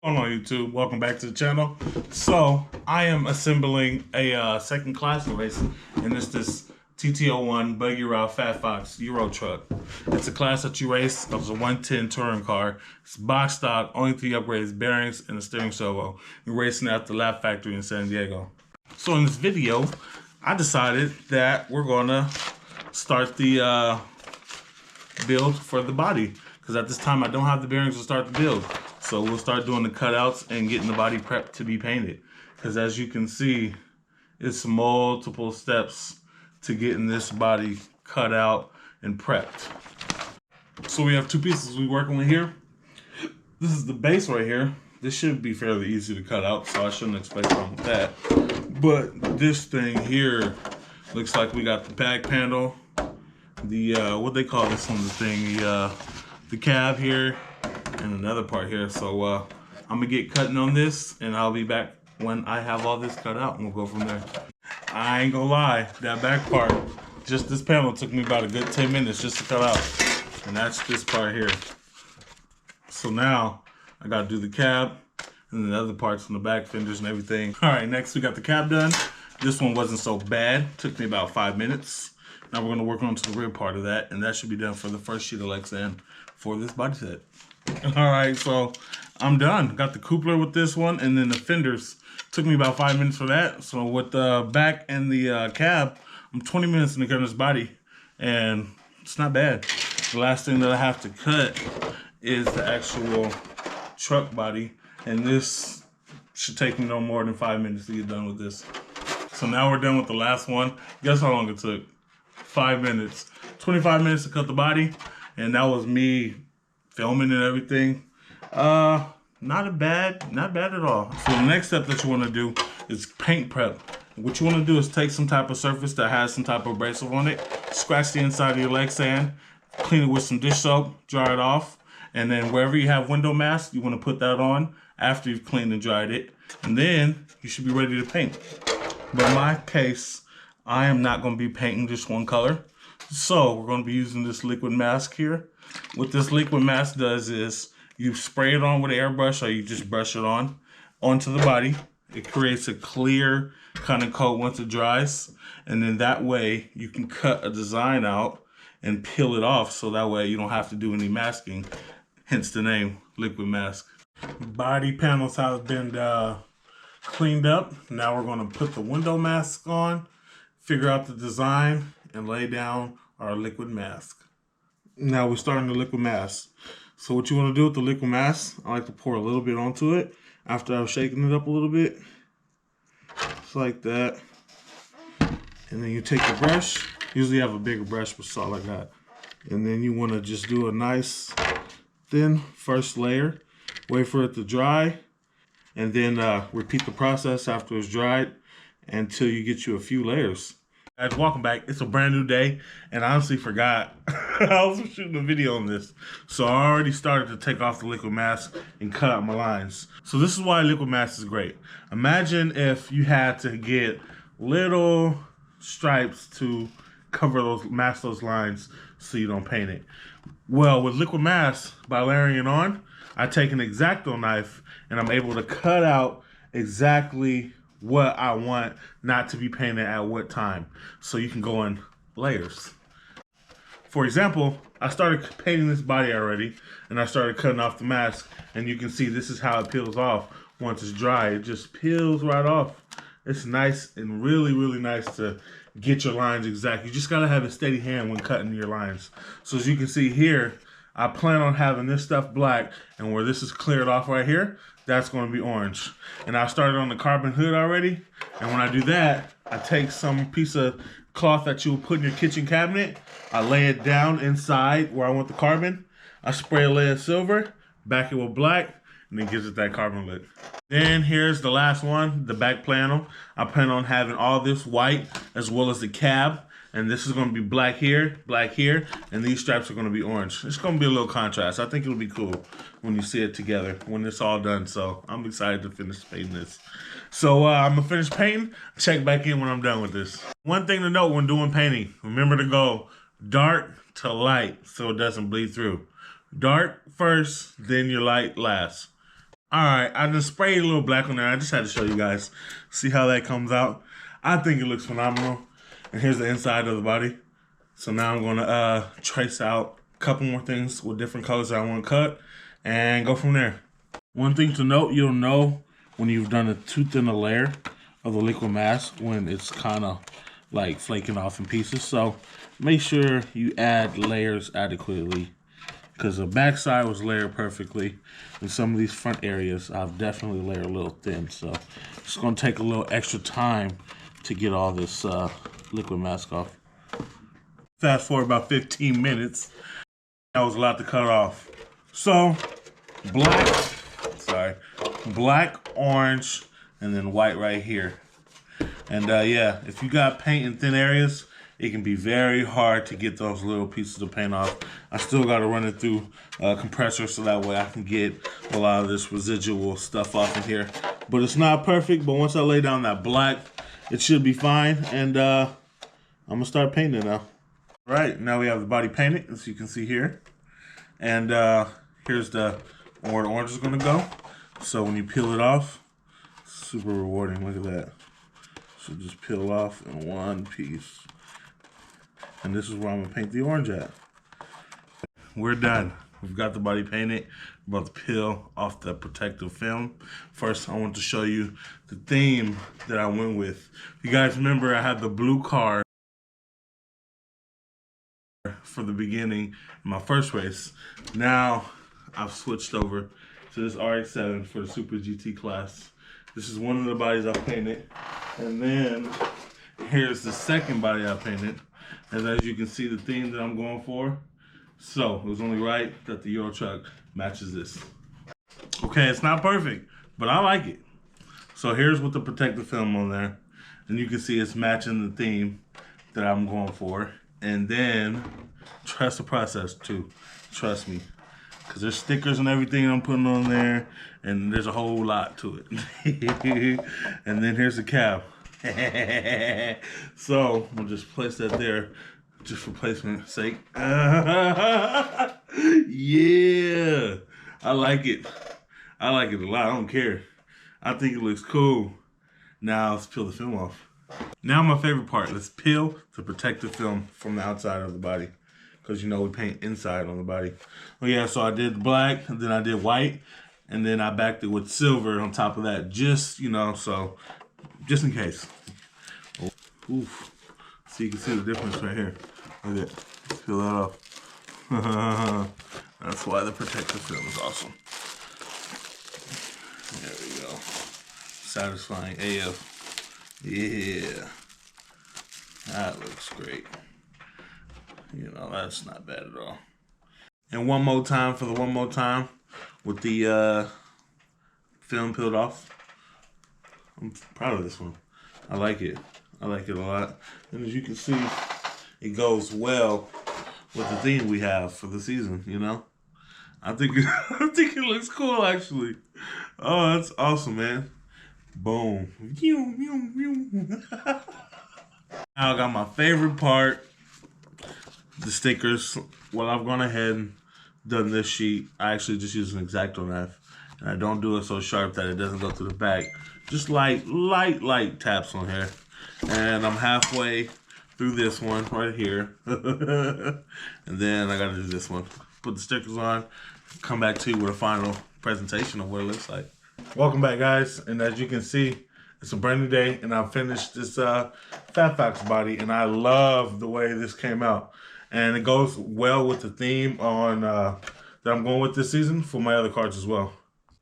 On YouTube, welcome back to the channel. So I am assembling a second class race, and it's this TT01 Buggyra Fat Fox Euro truck. It's a class that you race. It's a 110 touring car. It's box stock, only 3 upgrades: bearings and a steering servo. You're racing at the Lap Factory in San Diego. So in this video, I decided that we're gonna start the build for the body, because at this time I don't have the bearings to start the build. So we'll start doing the cutouts and getting the body prepped to be painted. Because as you can see, it's multiple steps to getting this body cut out and prepped. So we have 2 pieces we're working with here. This is the base right here. This should be fairly easy to cut out, so I shouldn't expect something with that. But this thing here looks like we got the back panel, the what they call this on the thing, the cab here, and another part here. So I'm gonna get cutting on this, and I'll be back when I have all this cut out, and we'll go from there. I ain't gonna lie, that back part, just this panel, took me about a good 10 minutes just to cut out, and that's this part here. So now I gotta do the cab and the other parts from the back, fenders and everything. All right, next we got the cab done. This one wasn't so bad, took me about 5 minutes. Now we're gonna work on to the rear part of that, and that should be done for the first sheet of Lexan for this body set. All right, so I'm done. Got the coupler with this one, and then the fenders. Took me about 5 minutes for that. So with the back and the cab, I'm 20 minutes into cutting this body, and it's not bad. The last thing that I have to cut is the actual truck body, and this should take me no more than 5 minutes to get done with this. So now we're done with the last one. Guess how long it took? 5 minutes. 25 minutes to cut the body, and that was me filming and everything. Not bad at all. So the next step that you want to do is paint prep. What you want to do is take some type of surface that has some type of abrasive on it, scratch the inside of your Lexan, clean it with some dish soap, dry it off, and then wherever you have window mask, you want to put that on after you've cleaned and dried it, and then you should be ready to paint. But in my case, I am not going to be painting just one color. So we're going to be using this liquid mask here. What this liquid mask does is you spray it on with an airbrush, or you just brush it on onto the body. It creates a clear kind of coat once it dries, and then that way you can cut a design out and peel it off, so that way you don't have to do any masking, hence the name liquid mask. Body panels have been cleaned up. Now we're going to put the window mask on, figure out the design, and lay down our liquid mask. Now we're starting the liquid mask. So what you want to do with the liquid mask, I like to pour a little bit onto it after I've shaken it up a little bit. Just like that. And then you take the brush. Usually I have a bigger brush with salt like that. And then you want to just do a nice thin first layer. Wait for it to dry. And then repeat the process after it's dried until you get you a few layers. Guys, welcome back. It's a brand new day, and I honestly forgot I was shooting a video on this. So I already started to take off the liquid mask and cut out my lines. So this is why liquid mask is great. Imagine if you had to get little stripes to cover those, mask those lines so you don't paint it. Well, with liquid mask, by layering it on, I take an X-Acto knife and I'm able to cut out exactly what I want not to be painted at what time, so you can go in layers. For example, I started painting this body already, and I started cutting off the mask, and you can see this is how it peels off once it's dry. It just peels right off. It's nice and really, really nice to get your lines exact. You just gotta have a steady hand when cutting your lines. So as you can see here, I plan on having this stuff black, and where this is cleared off right here, that's going to be orange. And I started on the carbon hood already, and when I do that, I take some piece of cloth that you will put in your kitchen cabinet, I lay it down inside where I want the carbon, I spray a layer of silver, back it with black, and it gives it that carbon look. Then here's the last one, the back panel. I plan on having all this white as well as the cab. And this is going to be black here, and these stripes are going to be orange. It's going to be a little contrast. I think it'll be cool when you see it together, when it's all done. So I'm excited to finish painting this. So I'm going to finish painting, check back in when I'm done with this. One thing to note when doing painting, remember to go dark to light so it doesn't bleed through. Dark first, then your light last. All right, I just sprayed a little black on there. I just had to show you guys. See how that comes out. I think it looks phenomenal. And here's the inside of the body. So now I'm gonna trace out a couple more things with different colors that I want to cut and go from there. One thing to note, you'll know when you've done a too thin a layer of the liquid mask when it's kind of like flaking off in pieces. So make sure you add layers adequately, because the backside was layered perfectly. And some of these front areas I've definitely layered a little thin. So it's gonna take a little extra time to get all this liquid mask off. Fast forward about 15 minutes. That was a lot to cut off. So black, orange, and then white right here. And yeah, if you got paint in thin areas, it can be very hard to get those little pieces of paint off. I still got to run it through a compressor so that way I can get a lot of this residual stuff off in here. But it's not perfect, but once I lay down that black, it should be fine. And I'm gonna start painting it now. All right, now we have the body painted, as you can see here. And here's where the orange is gonna go. So when you peel it off, super rewarding, look at that. So just peel off in one piece. And this is where I'm gonna paint the orange at. We're done. We've got the body painted. We're about to peel off the protective film. First, I want to show you the theme that I went with. You guys remember I had the blue car for the beginning in my first race. Now I've switched over to this RX-7 for the Super GT class. This is one of the bodies I painted. And then here's the second body I painted. And as you can see, the theme that I'm going for. So it was only right that the Euro truck matches this. Okay, it's not perfect, but I like it. So here's with the protective film on there. And you can see it's matching the theme that I'm going for. And then trust the process too. Trust me. Because there's stickers and everything I'm putting on there. And there's a whole lot to it. And then here's the cab. So we'll just place that there just for placement's sake. Yeah, I like it. I like it a lot. I don't care. I think it looks cool. Now let's peel the film off. Now my favorite part. Let's peel the protective film from the outside of the body, because you know we paint inside on the body. Oh yeah, so I did black, and then I did white, and then I backed it with silver on top of that, just, you know, so just in case. Oof. So you can see the difference right here. Look at that. Let's peel that off. That's why the protective film is awesome. There we go. Satisfying AF. Yeah. That looks great. You know, that's not bad at all. And one more time for the one more time with the film peeled off. I'm proud of this one. I like it. I like it a lot. And as you can see, it goes well with the theme we have for the season, you know? I think it looks cool, actually. Oh, that's awesome, man. Boom. Now I got my favorite part, the stickers. Well, I've gone ahead and done this sheet. I actually just use an X-Acto knife. And I don't do it so sharp that it doesn't go through the back. Just light taps on here. And I'm halfway through this one right here. And then I gotta do this one. Put the stickers on, come back to you with a final presentation of what it looks like. Welcome back, guys. And as you can see, it's a brand new day, and I finished this Fat Fox body, and I love the way this came out. And it goes well with the theme on that I'm going with this season for my other cards as well.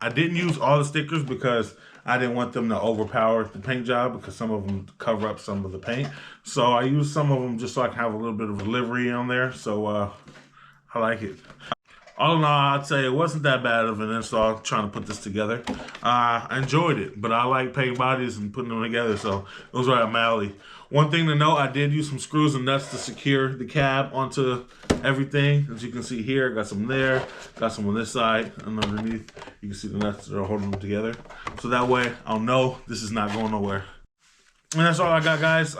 I didn't use all the stickers because I didn't want them to overpower the paint job, because some of them cover up some of the paint. So I used some of them just so I can have a little bit of a livery on there. So I like it. All in all, I'd say it wasn't that bad of an install trying to put this together. I enjoyed it, but I like painting bodies and putting them together, so it was right up my alley. One thing to note, I did use some screws and nuts to secure the cab onto everything. As you can see here, got some there, got some on this side, and underneath, you can see the nuts that are holding them together. So that way, I'll know this is not going nowhere. And that's all I got, guys.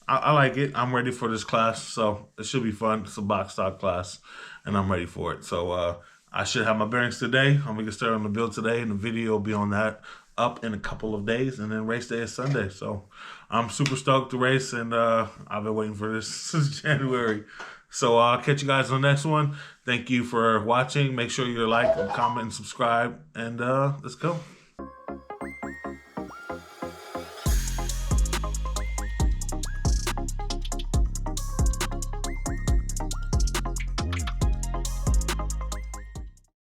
I like it. I'm ready for this class, so it should be fun. It's a box stock class, and I'm ready for it. So I should have my bearings today. I'm gonna get started on the build today, and the video will be on that up in a couple of days, and then race day is Sunday. So I'm super stoked to race, and I've been waiting for this since January. So I'll catch you guys on the next one. Thank you for watching. Make sure you like, comment, and subscribe, and let's go.